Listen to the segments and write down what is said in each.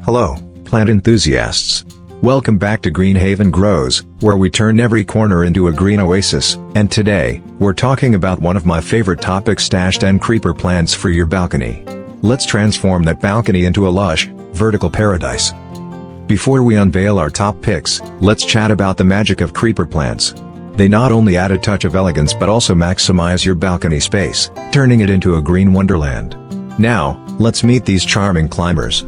Hello, plant enthusiasts. Welcome back to Green Haven Grows, where we turn every corner into a green oasis, and today, we're talking about one of my favorite topics: stashed and creeper plants for your balcony. Let's transform that balcony into a lush, vertical paradise. Before we unveil our top picks, let's chat about the magic of creeper plants. They not only add a touch of elegance but also maximize your balcony space, turning it into a green wonderland. Now, let's meet these charming climbers.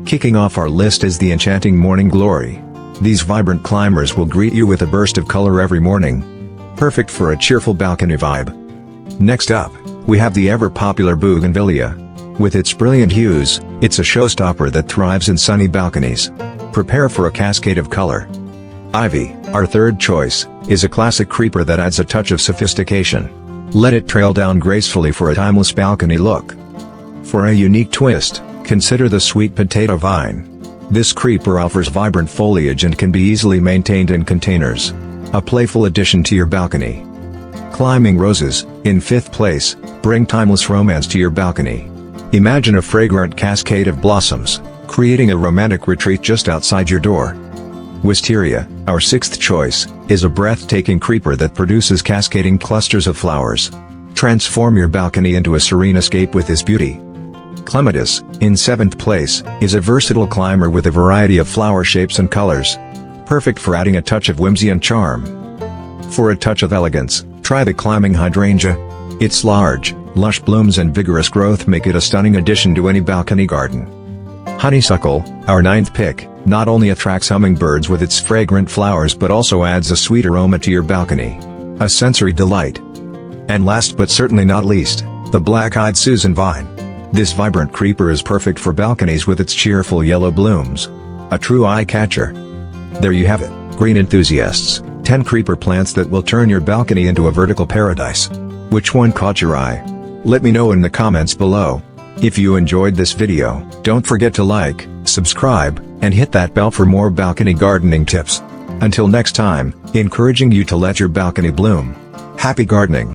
Kicking off our list is the enchanting morning glory. These vibrant climbers will greet you with a burst of color every morning. Perfect for a cheerful balcony vibe. Next up, we have the ever-popular Bougainvillea. With its brilliant hues, it's a showstopper that thrives in sunny balconies. Prepare for a cascade of color. Ivy, our third choice, is a classic creeper that adds a touch of sophistication. Let it trail down gracefully for a timeless balcony look. For a unique twist, consider the sweet potato vine. This creeper offers vibrant foliage and can be easily maintained in containers. A playful addition to your balcony. Climbing roses, in fifth place, bring timeless romance to your balcony. Imagine a fragrant cascade of blossoms, creating a romantic retreat just outside your door. Wisteria, our sixth choice, is a breathtaking creeper that produces cascading clusters of flowers. Transform your balcony into a serene escape with this beauty. Clematis, in seventh place, is a versatile climber with a variety of flower shapes and colors. Perfect for adding a touch of whimsy and charm. For a touch of elegance, try the climbing hydrangea. Its large, lush blooms and vigorous growth make it a stunning addition to any balcony garden. Honeysuckle, our ninth pick, not only attracts hummingbirds with its fragrant flowers but also adds a sweet aroma to your balcony. A sensory delight. And last but certainly not least, the black-eyed Susan vine. This vibrant creeper is perfect for balconies with its cheerful yellow blooms. A true eye-catcher. There you have it, green enthusiasts, 10 creeper plants that will turn your balcony into a vertical paradise. Which one caught your eye? Let me know in the comments below. If you enjoyed this video, don't forget to like, subscribe, and hit that bell for more balcony gardening tips. Until next time, encouraging you to let your balcony bloom. Happy gardening!